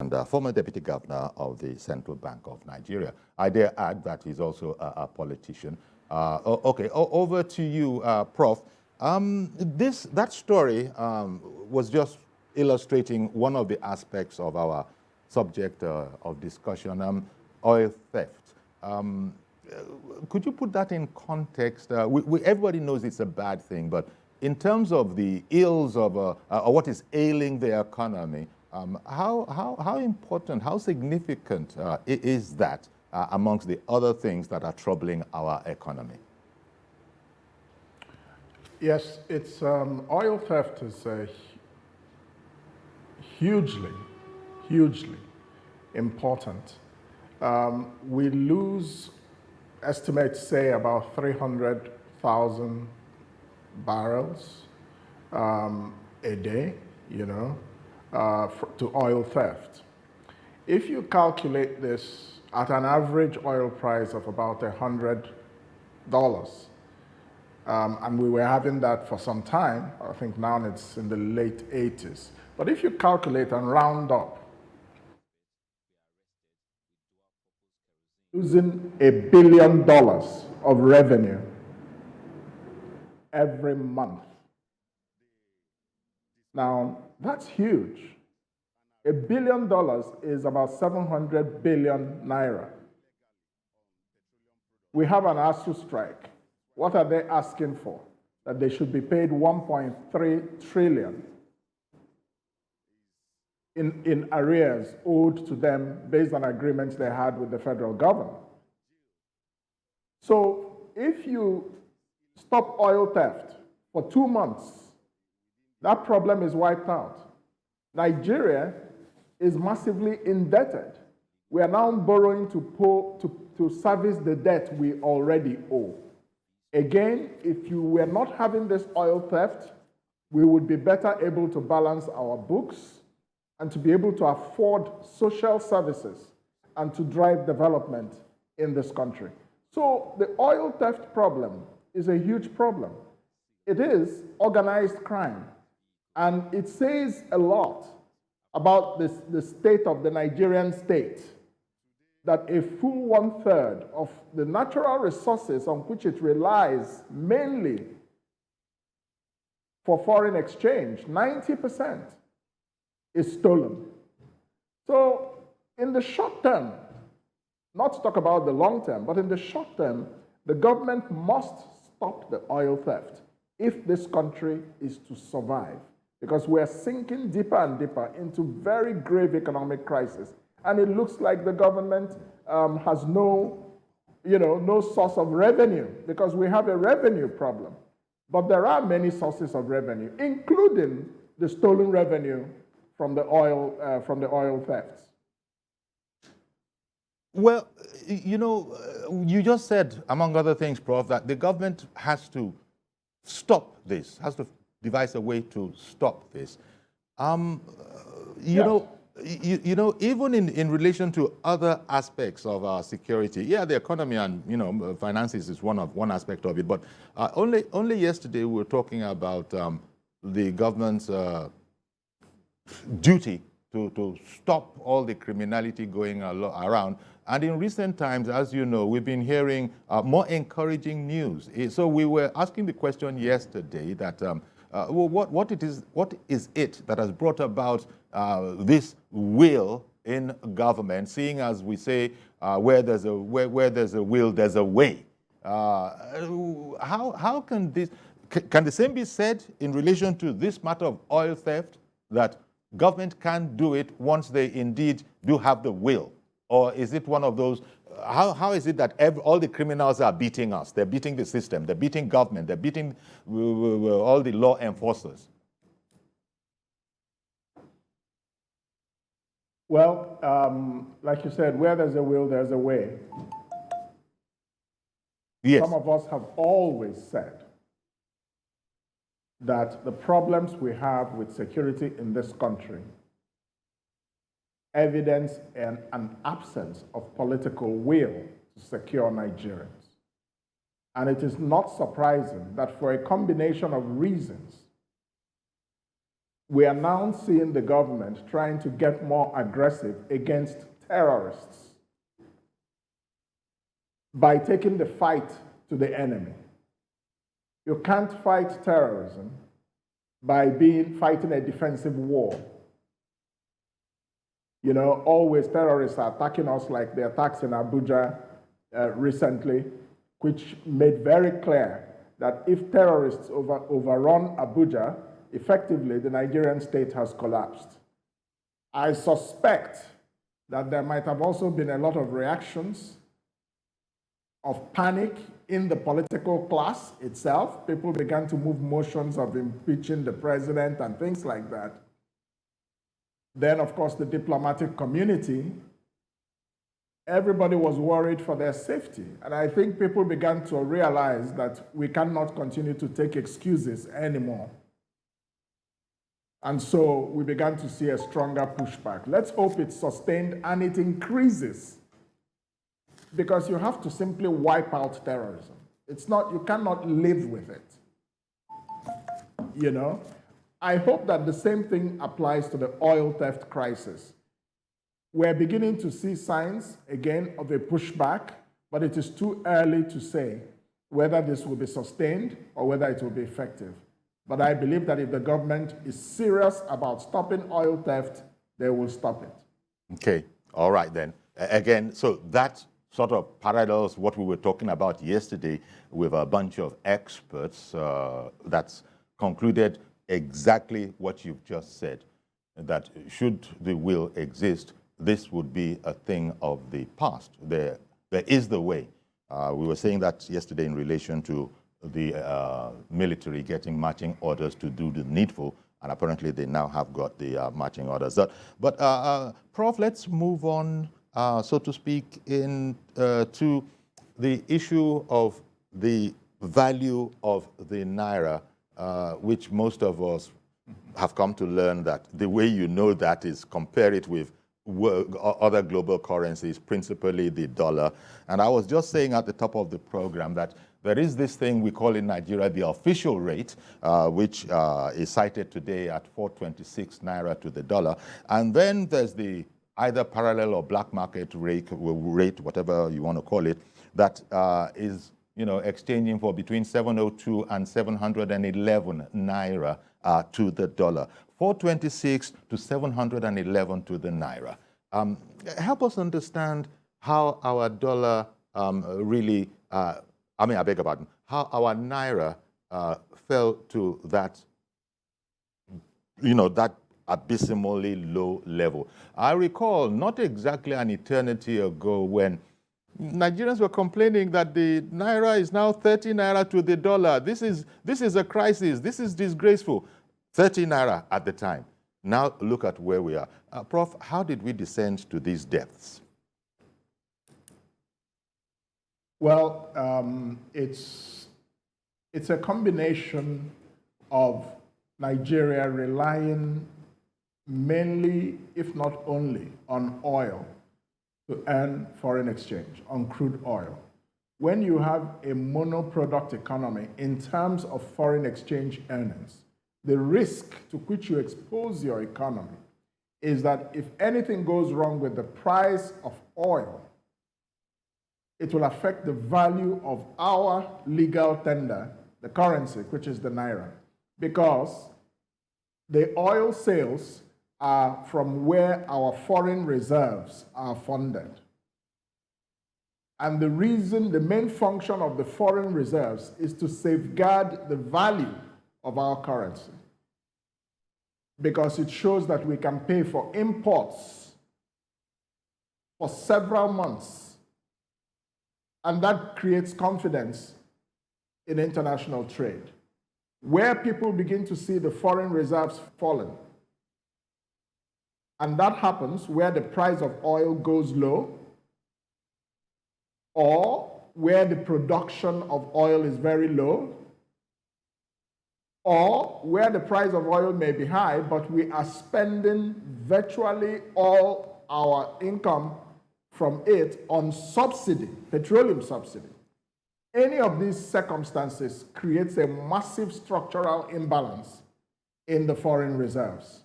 and former Deputy Governor of the Central Bank of Nigeria. I dare add that he's also a politician. Okay, over to you, Prof. That story was just illustrating one of the aspects of our subject of discussion, oil theft. Could you put that in context? Everybody knows it's a bad thing, but in terms of the ills of or what is ailing the economy, how important, how significant is that amongst the other things that are troubling our economy? Yes, it's oil theft is hugely important. We lose, estimates say, about 300,000 barrels a day, to oil theft. If you calculate this at an average oil price of about $100, and we were having that for some time, I think now it's in the late 80s. But if you calculate and round up, losing $1 billion of revenue every month. Now, that's huge. $1 billion is about 700 billion naira. We have an ASU strike. What are they asking for? That they should be paid 1.3 trillion in arrears owed to them based on agreements they had with the federal government. So if you stop oil theft for 2 months, that problem is wiped out. Nigeria is massively indebted. We are now borrowing to service the debt we already owe. Again, if you were not having this oil theft, we would be better able to balance our books and to be able to afford social services and to drive development in this country. So the oil theft problem is a huge problem. It is organized crime, and it says a lot about the state of the Nigerian state, that a full 1/3 of the natural resources on which it relies mainly for foreign exchange, 90%, is stolen. So in the short term, not to talk about the long term, but in the short term, the government must stop the oil theft if this country is to survive, because we're sinking deeper and deeper into very grave economic crisis. And it looks like the government has no source of revenue, because we have a revenue problem. But there are many sources of revenue, including the stolen revenue from the oil thefts. Well, you just said, among other things, Prof, that the government has to stop this, has to devise a way to stop this. Even in relation to other aspects of our security, the economy and finances is one aspect of it. But only yesterday we were talking about the government's duty to stop all the criminality going around. And in recent times, as you know, we've been hearing more encouraging news. So we were asking the question yesterday that what is it that has brought about this will in government, seeing as we say where there's a will, there's a way. How can this, can the same be said in relation to this matter of oil theft, that government can do it once they indeed do have the will? Or is it one of those, how is it that all the criminals are beating us? They're beating the system, they're beating government, they're beating all the law enforcers? Well, like you said, where there's a will, there's a way. Yes. Some of us have always said that the problems we have with security in this country evidence an absence of political will to secure Nigerians. And it is not surprising that for a combination of reasons, we are now seeing the government trying to get more aggressive against terrorists by taking the fight to the enemy. You can't fight terrorism by fighting a defensive war. You know, always terrorists are attacking us, like the attacks in Abuja recently, which made very clear that if terrorists overrun Abuja, effectively the Nigerian state has collapsed. I suspect that there might have also been a lot of reactions of panic in the political class itself. People began to move motions of impeaching the president and things like that. Then, of course, the diplomatic community, everybody was worried for their safety. And I think people began to realize that we cannot continue to take excuses anymore. And so we began to see a stronger pushback. Let's hope it's sustained and it increases, because you have to simply wipe out terrorism. It's not, you cannot live with it. You know? I hope that the same thing applies to the oil theft crisis. We're beginning to see signs, again, of a pushback, but it is too early to say whether this will be sustained or whether it will be effective. But I believe that if the government is serious about stopping oil theft, they will stop it. Okay, all right then. Again, so that sort of parallels what we were talking about yesterday with a bunch of experts that's concluded exactly what you've just said, that should the will exist, this would be a thing of the past. There is the way. We were saying that yesterday in relation to the military getting marching orders to do the needful, and apparently they now have got the marching orders. But Prof, let's move on, so to speak, to the issue of the value of the Naira, which most of us have come to learn that the way you know that is compare it with other global currencies, principally the dollar. And I was just saying at the top of the program that there is this thing we call in Nigeria the official rate, which is cited today at 426 Naira to the dollar. And then there's the either parallel or black market rate, whatever you want to call it, that is, you know, exchanging for between 702 and 711 Naira to the dollar. 426 to 711 to the Naira. Help us understand how our dollar really, I beg your pardon, how our Naira fell to that, you know, that abysmally low level. I recall not exactly an eternity ago when Nigerians were complaining that the Naira is now 30 Naira to the dollar. This is a crisis. This is disgraceful. 30 Naira at the time. Now look at where we are. Prof, how did we descend to these depths? Well, it's a combination of Nigeria relying mainly, if not only, on oil to earn foreign exchange, on crude oil. When you have a monoproduct economy in terms of foreign exchange earnings, the risk to which you expose your economy is that if anything goes wrong with the price of oil, it will affect the value of our legal tender, the currency, which is the Naira, because the oil sales are from where our foreign reserves are funded. And the reason, the main function of the foreign reserves is to safeguard the value of our currency, because it shows that we can pay for imports for several months, and that creates confidence in international trade. Where people begin to see the foreign reserves falling, and that happens where the price of oil goes low, or where the production of oil is very low, or where the price of oil may be high, but we are spending virtually all our income from it on subsidy, petroleum subsidy. Any of these circumstances creates a massive structural imbalance in the foreign reserves.